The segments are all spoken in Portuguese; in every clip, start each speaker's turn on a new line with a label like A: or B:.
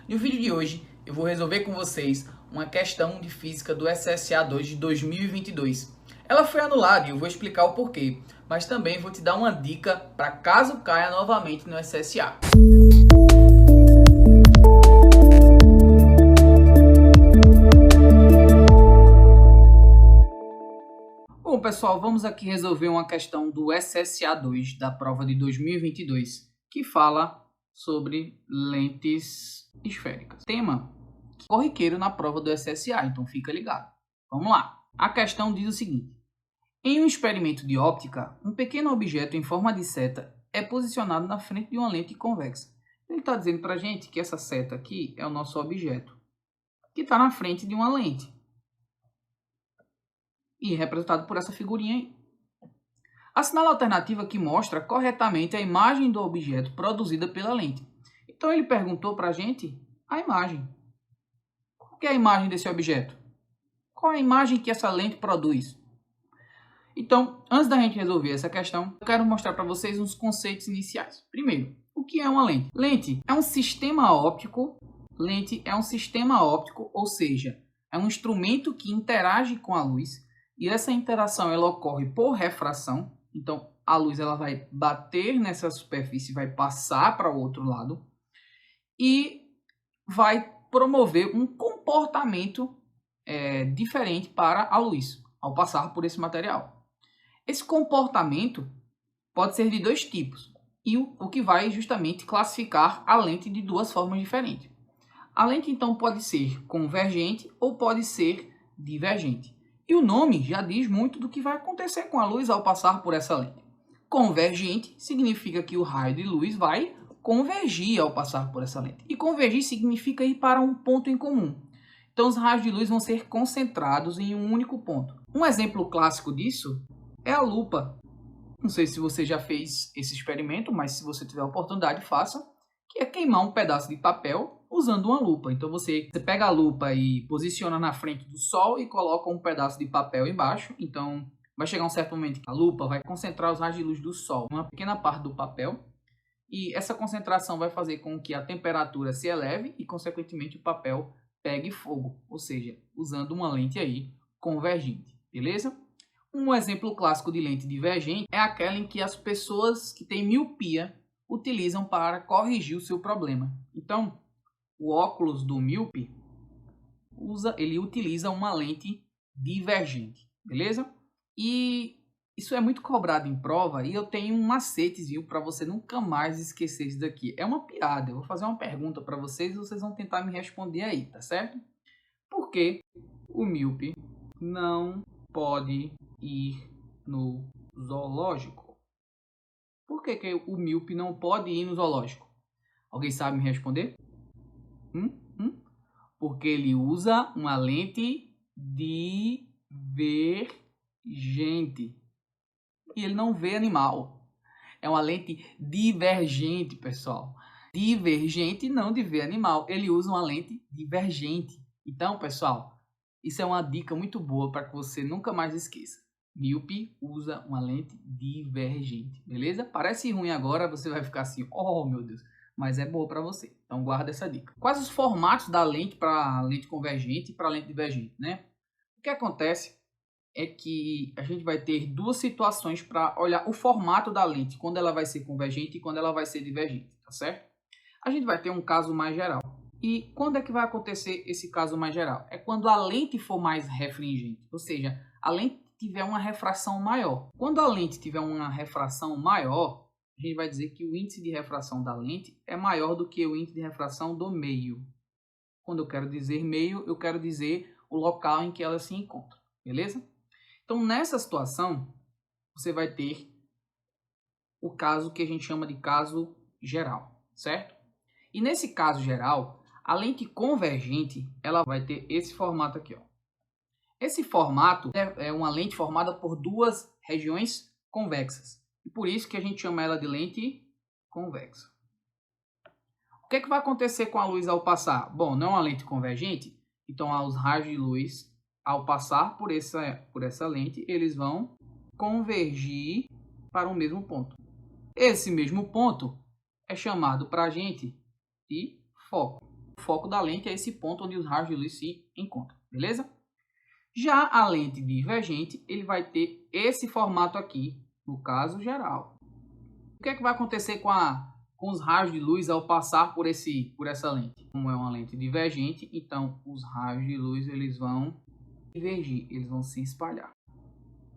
A: No vídeo de hoje eu vou resolver com vocês uma questão de física do SSA2 de 2022. Ela foi anulada e eu vou explicar o porquê, mas também vou te dar uma dica para caso caia novamente no SSA. Bom, pessoal, vamos aqui resolver uma questão do SSA2 da prova de 2022, que fala sobre lentes esféricas. Tema corriqueiro na prova do SSA, então fica ligado. Vamos lá. A questão diz o seguinte: em um experimento de óptica, um pequeno objeto em forma de seta é posicionado na frente de uma lente convexa. Ele está dizendo para a gente que essa seta aqui é o nosso objeto, que está na frente de uma lente. E representado por essa figurinha aí. Assinala a alternativa que mostra corretamente a imagem do objeto produzida pela lente. Então ele perguntou para a gente a imagem. Qual que é a imagem desse objeto? Qual é a imagem que essa lente produz? Então, antes da gente resolver essa questão, eu quero mostrar para vocês uns conceitos iniciais. Primeiro, o que é uma lente? Lente é um sistema óptico. Lente é um sistema óptico, ou seja, é um instrumento que interage com a luz. E essa interação ela ocorre por refração. Então, a luz ela vai bater nessa superfície, vai passar para o outro lado e vai promover um comportamento diferente para a luz ao passar por esse material. Esse comportamento pode ser de dois tipos e o que vai justamente classificar a lente de duas formas diferentes. A lente, então, pode ser convergente ou pode ser divergente. E o nome já diz muito do que vai acontecer com a luz ao passar por essa lente. Convergente significa que o raio de luz vai convergir ao passar por essa lente. E convergir significa ir para um ponto em comum. Então, os raios de luz vão ser concentrados em um único ponto. Um exemplo clássico disso é a lupa. Não sei se você já fez esse experimento, mas se você tiver a oportunidade, faça. Que é queimar um pedaço de papel usando uma lupa. Então você pega a lupa e posiciona na frente do sol e coloca um pedaço de papel embaixo. Então vai chegar um certo momento que a lupa vai concentrar os raios de luz do sol em uma pequena parte do papel. E essa concentração vai fazer com que a temperatura se eleve e, consequentemente, o papel pegue fogo. Ou seja, usando uma lente aí convergente. Beleza? Um exemplo clássico de lente divergente é aquela em que as pessoas que têm miopia utilizam para corrigir o seu problema. Então, o óculos do míope ele utiliza uma lente divergente, beleza? E isso é muito cobrado em prova e eu tenho um macetezinho para você nunca mais esquecer isso daqui. É uma piada, eu vou fazer uma pergunta para vocês e vocês vão tentar me responder aí, tá certo? Por que o míope não pode ir no zoológico? Por que o míope não pode ir no zoológico? Alguém sabe me responder? Porque ele usa uma lente divergente. E ele não vê animal. É uma lente divergente, pessoal. Divergente não de ver animal. Ele usa uma lente divergente. Então, pessoal, isso é uma dica muito boa para que você nunca mais esqueça. Míope usa uma lente divergente, beleza? Parece ruim agora, você vai ficar assim, oh meu Deus, mas é boa para você. Então guarda essa dica. Quais os formatos da lente para lente convergente e para lente divergente, né? O que acontece é que a gente vai ter duas situações para olhar o formato da lente, quando ela vai ser convergente e quando ela vai ser divergente, tá certo? A gente vai ter um caso mais geral. E quando é que vai acontecer esse caso mais geral? É quando a lente for mais refringente, ou seja, a lente tiver uma refração maior. Quando a lente tiver uma refração maior, a gente vai dizer que o índice de refração da lente é maior do que o índice de refração do meio. Quando eu quero dizer meio, eu quero dizer o local em que ela se encontra, beleza? Então, nessa situação, você vai ter o caso que a gente chama de caso geral, certo? E nesse caso geral, a lente convergente, ela vai ter esse formato aqui, ó. Esse formato é uma lente formada por duas regiões convexas. E por isso que a gente chama ela de lente convexa. O que vai acontecer com a luz ao passar? Bom, não é uma lente convergente, então os raios de luz, ao passar por essa lente, eles vão convergir para o mesmo ponto. Esse mesmo ponto é chamado para a gente de foco. foco da lente é esse ponto onde os raios de luz se encontram, beleza? Já a lente divergente, ele vai ter esse formato aqui, no caso geral. O que é que vai acontecer com os raios de luz ao passar por essa lente? Como é uma lente divergente, então os raios de luz eles vão divergir, eles vão se espalhar.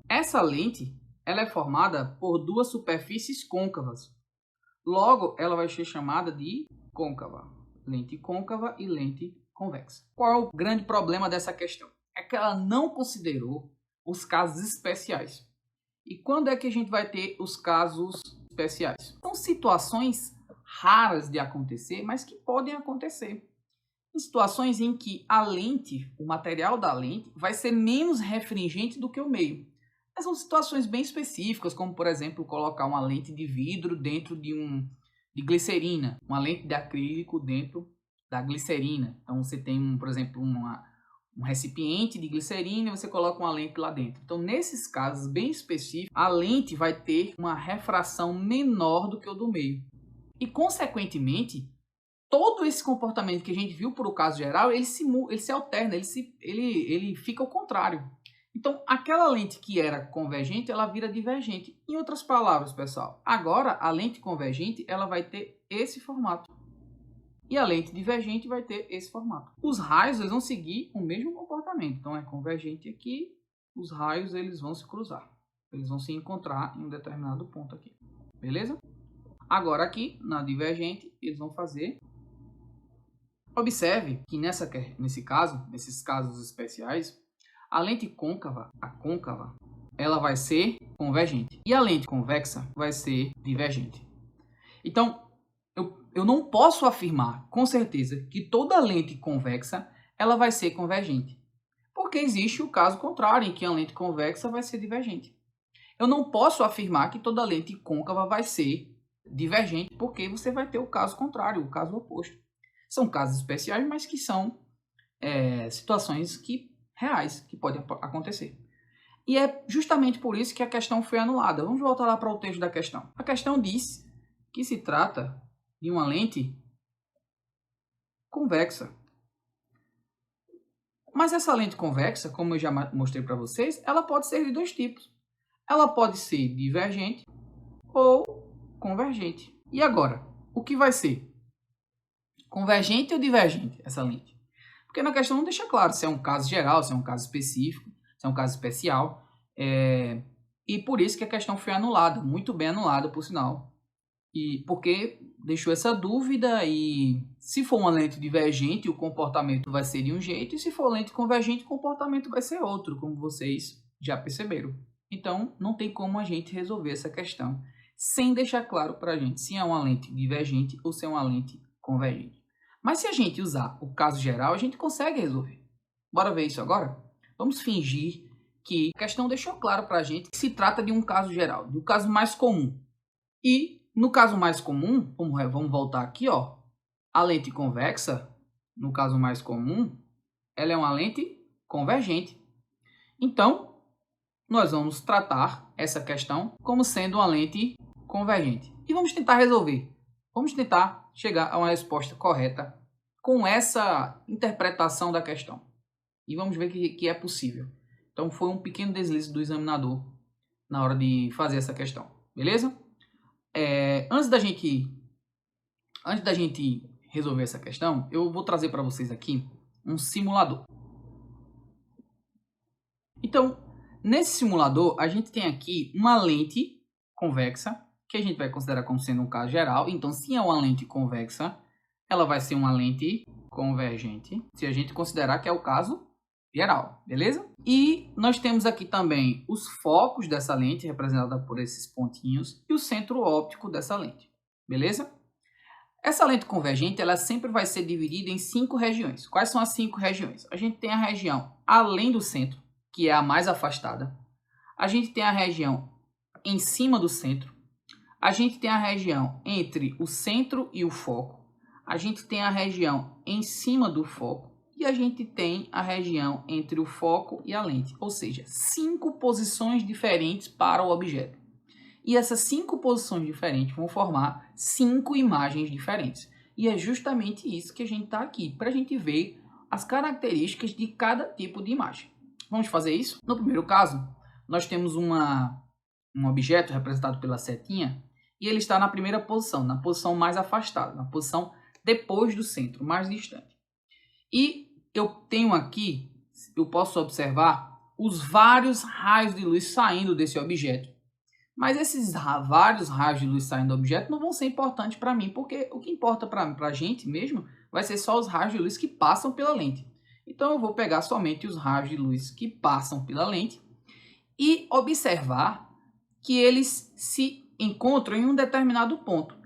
A: Essa lente ela é formada por duas superfícies côncavas. Logo, ela vai ser chamada de côncava. Lente côncava e lente convexa. Qual é o grande problema dessa questão? É que ela não considerou os casos especiais. E quando é que a gente vai ter os casos especiais? São situações raras de acontecer, mas que podem acontecer. Em situações em que a lente, o material da lente, vai ser menos refringente do que o meio. Mas são situações bem específicas, como por exemplo, colocar uma lente de vidro dentro de glicerina, uma lente de acrílico dentro da glicerina. Então você tem, por exemplo, um recipiente de glicerina e você coloca uma lente lá dentro. Então, nesses casos bem específicos, a lente vai ter uma refração menor do que o do meio. E, consequentemente, todo esse comportamento que a gente viu por o caso geral, ele se alterna, ele fica ao contrário. Então, aquela lente que era convergente, ela vira divergente. Em outras palavras, pessoal, agora a lente convergente ela vai ter esse formato. E a lente divergente vai ter esse formato. Os raios eles vão seguir o mesmo comportamento. Então, é convergente aqui, os raios eles vão se cruzar. Eles vão se encontrar em um determinado ponto aqui. Beleza? Agora aqui, na divergente, eles vão fazer... Observe que nesses casos especiais, a lente côncava, a côncava, ela vai ser convergente. E a lente convexa vai ser divergente. Então, eu não posso afirmar com certeza que toda lente convexa ela vai ser convergente. Porque existe o caso contrário, em que a lente convexa vai ser divergente. Eu não posso afirmar que toda lente côncava vai ser divergente, porque você vai ter o caso contrário, o caso oposto. São casos especiais, mas que são situações reais, que podem acontecer. E é justamente por isso que a questão foi anulada. Vamos voltar lá para o texto da questão. A questão diz que se trata de uma lente convexa. Mas essa lente convexa, como eu já mostrei para vocês, ela pode ser de dois tipos. Ela pode ser divergente ou convergente. E agora, o que vai ser? Convergente ou divergente essa lente? Porque na questão não deixa claro se é um caso geral, se é um caso específico, se é um caso especial. E por isso que a questão foi anulada, muito bem anulada, por sinal. E porque deixou essa dúvida e se for uma lente divergente, o comportamento vai ser de um jeito, e se for lente convergente, o comportamento vai ser outro, como vocês já perceberam. Então, não tem como a gente resolver essa questão sem deixar claro para a gente se é uma lente divergente ou se é uma lente convergente. Mas se a gente usar o caso geral, a gente consegue resolver. Bora ver isso agora? Vamos fingir que a questão deixou claro para a gente que se trata de um caso geral, do caso mais comum. E no caso mais comum, vamos voltar aqui, ó, a lente convexa, no caso mais comum, ela é uma lente convergente. Então, nós vamos tratar essa questão como sendo uma lente convergente. E vamos tentar resolver. Vamos tentar chegar a uma resposta correta com essa interpretação da questão. E vamos ver que é possível. Então, foi um pequeno deslize do examinador na hora de fazer essa questão. Beleza? Antes da gente resolver essa questão, eu vou trazer para vocês aqui um simulador. Então, nesse simulador, a gente tem aqui uma lente convexa, que a gente vai considerar como sendo um caso geral. Então, se é uma lente convexa, ela vai ser uma lente convergente, se a gente considerar que é o caso geral, beleza? E nós temos aqui também os focos dessa lente, representada por esses pontinhos, e o centro óptico dessa lente, beleza? Essa lente convergente, ela sempre vai ser dividida em 5 regiões. Quais são as 5 regiões? A gente tem a região além do centro, que é a mais afastada. A gente tem a região em cima do centro. A gente tem a região entre o centro e o foco. A gente tem a região em cima do foco. E a gente tem a região entre o foco e a lente, ou seja, 5 posições diferentes para o objeto. E essas 5 posições diferentes vão formar 5 imagens diferentes. E é justamente isso que a gente está aqui, para a gente ver as características de cada tipo de imagem. Vamos fazer isso? No primeiro caso, nós temos um objeto representado pela setinha e ele está na primeira posição, na posição mais afastada, na posição depois do centro, mais distante. E eu tenho aqui, eu posso observar os vários raios de luz saindo desse objeto. Mas esses vários raios de luz saindo do objeto não vão ser importantes para mim, porque o que importa para a gente mesmo vai ser só os raios de luz que passam pela lente. Então eu vou pegar somente os raios de luz que passam pela lente e observar que eles se encontram em um determinado ponto.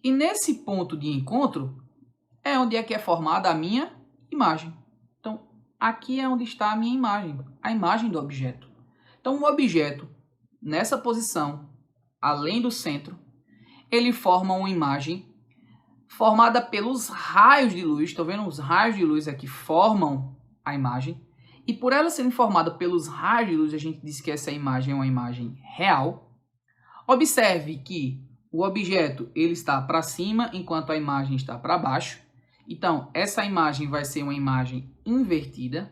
A: E nesse ponto de encontro é onde é que é formada a minha imagem. Então aqui é onde está a imagem do objeto. Então o objeto nessa posição, além do centro, ele forma uma imagem formada pelos raios de luz. Estou vendo os raios de luz aqui formam a imagem. E por ela serem formada pelos raios de luz, a gente diz que essa imagem é uma imagem real. Observe que o objeto ele está para cima, enquanto a imagem está para baixo. Então, essa imagem vai ser uma imagem invertida.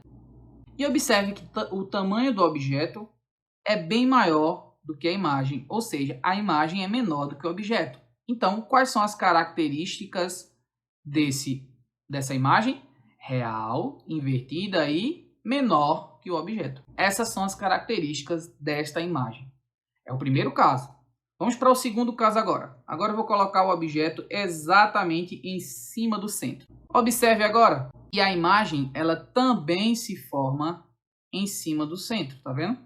A: E observe que o tamanho do objeto é bem maior do que a imagem, ou seja, a imagem é menor do que o objeto. Então, quais são as características dessa imagem? Real, invertida e menor que o objeto. Essas são as características desta imagem. É o primeiro caso. Vamos para o segundo caso agora. Agora eu vou colocar o objeto exatamente em cima do centro. Observe agora que a imagem ela também se forma em cima do centro, tá vendo?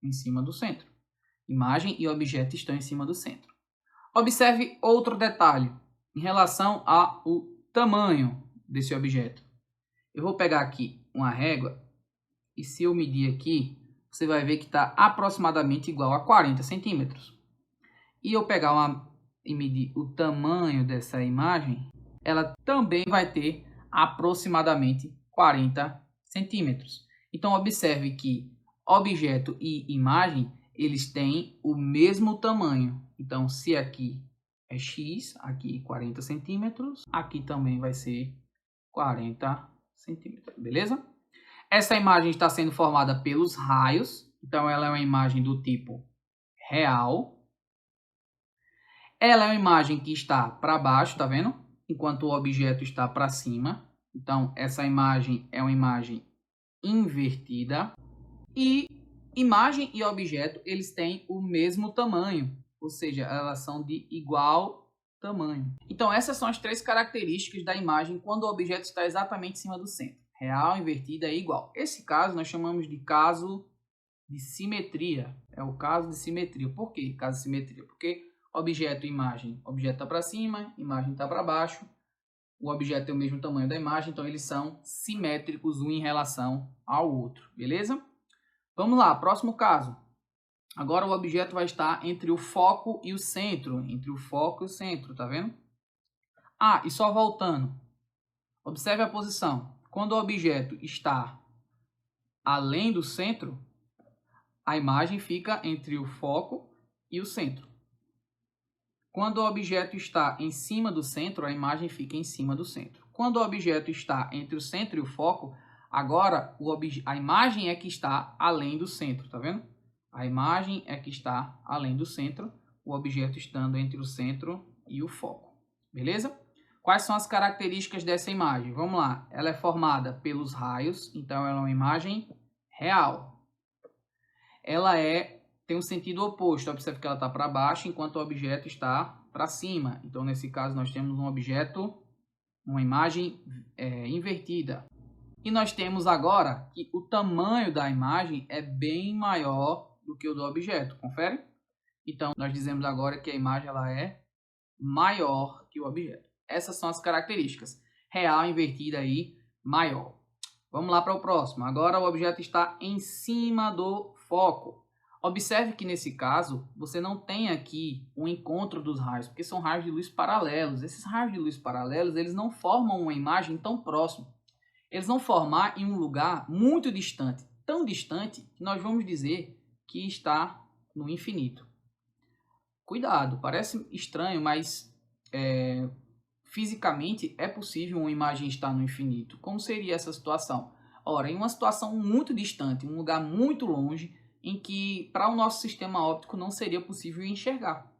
A: Em cima do centro. Imagem e objeto estão em cima do centro. Observe outro detalhe em relação ao tamanho desse objeto. Eu vou pegar aqui uma régua e se eu medir aqui, você vai ver que está aproximadamente igual a 40 centímetros. E eu pegar e medir o tamanho dessa imagem, ela também vai ter aproximadamente 40 centímetros. Então observe que objeto e imagem eles têm o mesmo tamanho. Então, se aqui é x, aqui 40 centímetros, aqui também vai ser 40 centímetros, beleza? Essa imagem está sendo formada pelos raios, então ela é uma imagem do tipo real. Ela é uma imagem que está para baixo, tá vendo? Enquanto o objeto está para cima. Então, essa imagem é uma imagem invertida. E imagem e objeto, eles têm o mesmo tamanho, ou seja, elas são de igual tamanho. Então, essas são as três características da imagem quando o objeto está exatamente em cima do centro. Real, invertida e igual. Esse caso nós chamamos de caso de simetria. É o caso de simetria. Por que caso de simetria? Porque objeto e imagem. Objeto está para cima, imagem está para baixo. O objeto tem o mesmo tamanho da imagem, então eles são simétricos um em relação ao outro. Beleza? Vamos lá, próximo caso. Agora o objeto vai estar entre o foco e o centro. Entre o foco e o centro, tá vendo? Ah, e só voltando. Observe a posição. Quando o objeto está além do centro, a imagem fica entre o foco e o centro. Quando o objeto está em cima do centro, a imagem fica em cima do centro. Quando o objeto está entre o centro e o foco, agora a imagem é que está além do centro, tá vendo? A imagem é que está além do centro, o objeto estando entre o centro e o foco. Beleza? Quais são as características dessa imagem? Vamos lá. Ela é formada pelos raios, então ela é uma imagem real. Ela tem um sentido oposto. Observe que ela está para baixo, enquanto o objeto está para cima. Então, nesse caso, nós temos um objeto, uma imagem invertida. E nós temos agora que o tamanho da imagem é bem maior do que o do objeto. Confere? Então, nós dizemos agora que a imagem ela é maior que o objeto. Essas são as características. Real, invertida e maior. Vamos lá para o próximo. Agora o objeto está em cima do foco. Observe que nesse caso, você não tem aqui um encontro dos raios, porque são raios de luz paralelos. Esses raios de luz paralelos, eles não formam uma imagem tão próxima. Eles vão formar em um lugar muito distante. Tão distante que nós vamos dizer que está no infinito. Cuidado, parece estranho, mas fisicamente é possível uma imagem estar no infinito. Como seria essa situação? Ora, em uma situação muito distante, um lugar muito longe, em que para o nosso sistema óptico não seria possível enxergar.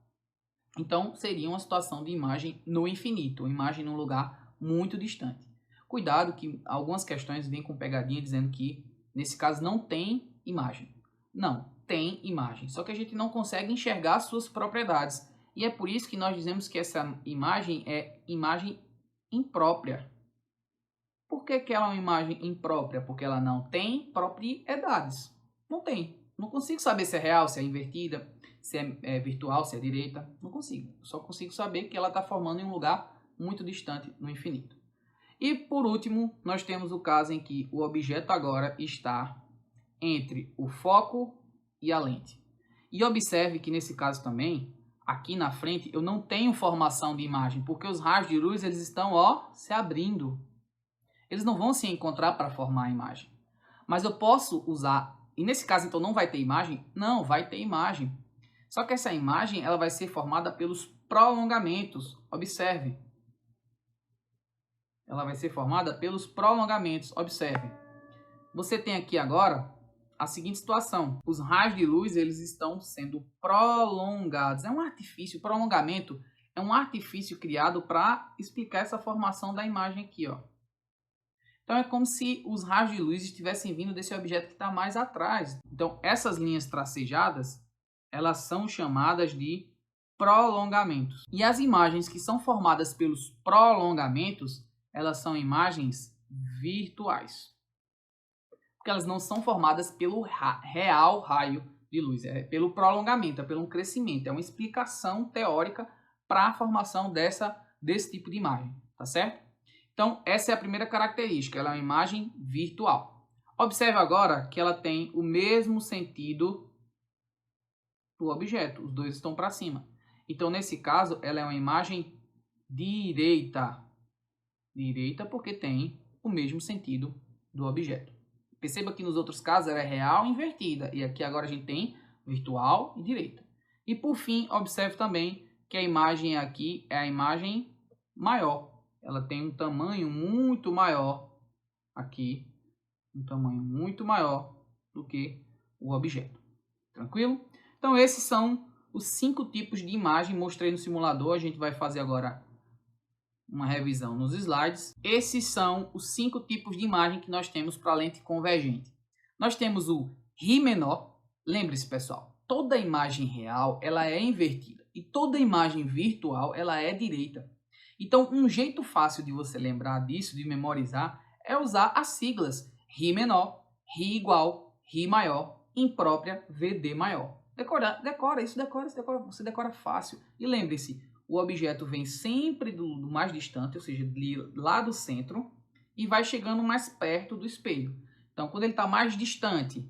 A: Então, seria uma situação de imagem no infinito, uma imagem num lugar muito distante. Cuidado que algumas questões vêm com pegadinha dizendo que, nesse caso, não tem imagem. Não, tem imagem, só que a gente não consegue enxergar suas propriedades. E é por isso que nós dizemos que essa imagem é imagem imprópria. Por que ela é uma imagem imprópria? Porque ela não tem propriedades. Não tem. Não consigo saber se é real, se é invertida, se é virtual, se é direita. Não consigo. Só consigo saber que ela está formando em um lugar muito distante no infinito. E por último, nós temos o caso em que o objeto agora está entre o foco e a lente. E observe que nesse caso também, aqui na frente, eu não tenho formação de imagem, porque os raios de luz eles estão se abrindo. Eles não vão se encontrar para formar a imagem. Mas eu posso usar, e nesse caso então não vai ter imagem? Não, vai ter imagem. Só que essa imagem ela vai ser formada pelos prolongamentos. Observe. Ela vai ser formada pelos prolongamentos. Observe. Você tem aqui agora a seguinte situação. Os raios de luz eles estão sendo prolongados. É um artifício, prolongamento é um artifício criado para explicar essa formação da imagem aqui, ó. Então é como se os raios de luz estivessem vindo desse objeto que está mais atrás. Então essas linhas tracejadas, elas são chamadas de prolongamentos. E as imagens que são formadas pelos prolongamentos, elas são imagens virtuais. Porque elas não são formadas pelo real raio de luz, é pelo prolongamento, é pelo crescimento, é uma explicação teórica para a formação desse tipo de imagem, tá certo? Então, essa é a primeira característica, ela é uma imagem virtual. Observe agora que ela tem o mesmo sentido do objeto, os dois estão para cima. Então, nesse caso, ela é uma imagem direita. Direita porque tem o mesmo sentido do objeto. Perceba que nos outros casos ela é real e invertida, e aqui agora a gente tem virtual e direita. E por fim, observe também que a imagem aqui é a imagem maior. Ela tem um tamanho muito maior aqui, um tamanho muito maior do que o objeto. Tranquilo? Então esses são os 5 tipos de imagem. Mostrei no simulador, a gente vai fazer agora uma revisão nos slides. Esses são os 5 tipos de imagem que nós temos para a lente convergente. Nós temos o Ri menor. Lembre-se, pessoal, toda imagem real ela é invertida e toda imagem virtual ela é direita. Então, um jeito fácil de você lembrar disso, de memorizar, é usar as siglas Ri menor, Ri igual, Ri maior, imprópria, VD maior. Decora isso, você decora fácil. E lembre-se, o objeto vem sempre do mais distante, ou seja, lá do centro, e vai chegando mais perto do espelho. Então, quando ele está mais distante,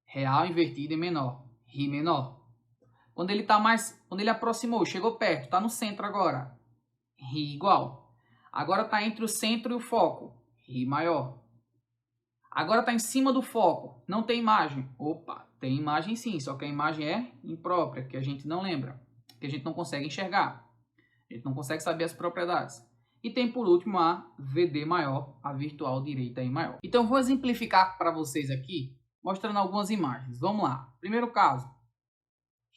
A: real invertido e menor, Ri menor. Quando ele aproximou, chegou perto, está no centro agora, Ri igual. Agora está entre o centro e o foco, Ri maior. Agora está em cima do foco, não tem imagem. Opa, tem imagem sim, só que a imagem é imprópria, que a gente não lembra, que a gente não consegue enxergar. A gente não consegue saber as propriedades. E tem por último a VD maior, a virtual direita e maior. Então vou exemplificar para vocês aqui, mostrando algumas imagens. Vamos lá. Primeiro caso,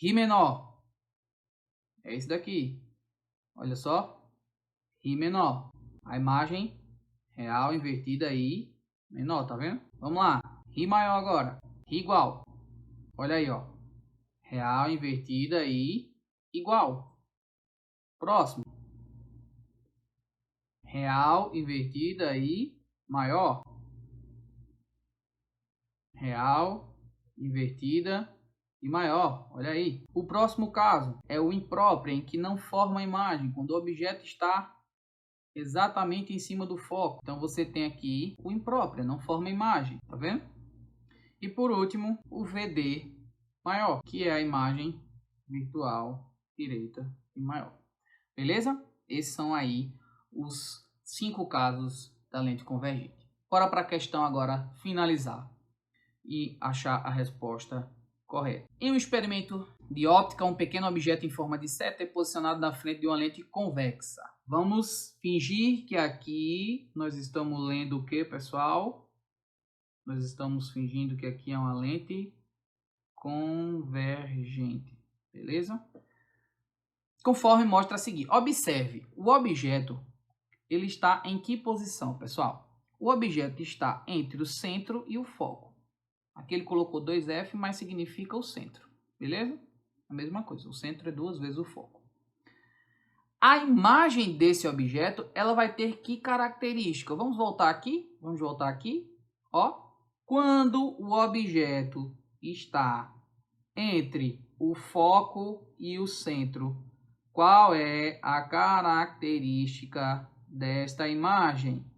A: Ri menor. É esse daqui. Olha só. Ri menor. A imagem real invertida e menor, tá vendo? Vamos lá. Ri maior agora. Ri igual. Olha aí, ó. Real invertida e igual. Próximo. Real invertida e maior. Real invertida e maior. Olha aí. O próximo caso é o impróprio, em que não forma a imagem, quando o objeto está exatamente em cima do foco. Então você tem aqui o impróprio, não forma a imagem, tá vendo? E por último, o VD maior, que é a imagem virtual direita e maior. Beleza? Esses são aí os 5 casos da lente convergente. Bora para a questão agora finalizar e achar a resposta correta. Em um experimento de óptica, um pequeno objeto em forma de seta é posicionado na frente de uma lente convexa. Vamos fingir que aqui nós estamos lendo o que, pessoal? Nós estamos fingindo que aqui é uma lente convergente, beleza? Conforme mostra a seguir, observe, o objeto ele está em que posição, pessoal? O objeto está entre o centro e o foco. Aqui ele colocou 2F, mas significa o centro, beleza? A mesma coisa, o centro é 2 vezes o foco. A imagem desse objeto, ela vai ter que característica? Vamos voltar aqui, ó. Quando o objeto está entre o foco e o centro, qual é a característica desta imagem?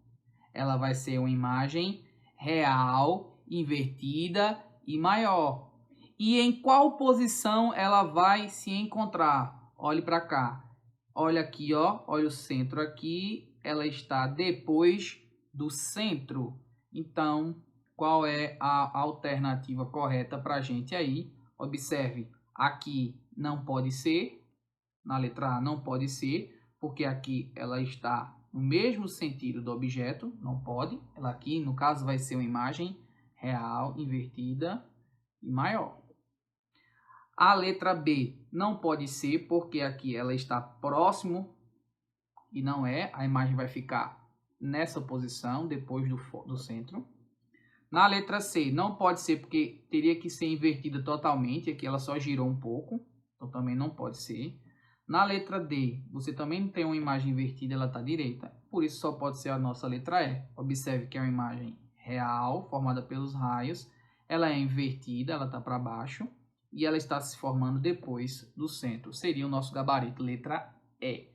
A: Ela vai ser uma imagem real, invertida e maior. E em qual posição ela vai se encontrar? Olhe para cá. Olha aqui, ó. Olha o centro aqui. Ela está depois do centro. Então, qual é a alternativa correta para a gente aí? Observe, aqui não pode ser. Na letra A não pode ser, porque aqui ela está no mesmo sentido do objeto, não pode. Ela aqui, no caso, vai ser uma imagem real, invertida e maior. A letra B não pode ser, porque aqui ela está próximo e não é. A imagem vai ficar nessa posição, depois do centro. Na letra C não pode ser, porque teria que ser invertida totalmente. Aqui ela só girou um pouco, então também não pode ser. Na letra D, você também tem uma imagem invertida, ela está direita. Por isso só pode ser a nossa letra E. Observe que é uma imagem real, formada pelos raios. Ela é invertida, ela está para baixo. E ela está se formando depois do centro. Seria o nosso gabarito, letra E.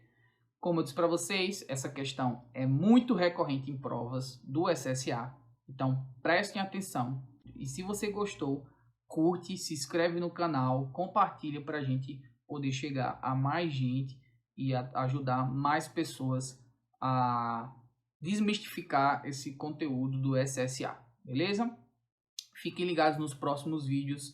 A: Como eu disse para vocês, essa questão é muito recorrente em provas do SSA. Então, prestem atenção. E se você gostou, curte, se inscreve no canal, compartilha para a gente poder chegar a mais gente e ajudar mais pessoas a desmistificar esse conteúdo do SSA. Beleza? Fiquem ligados nos próximos vídeos.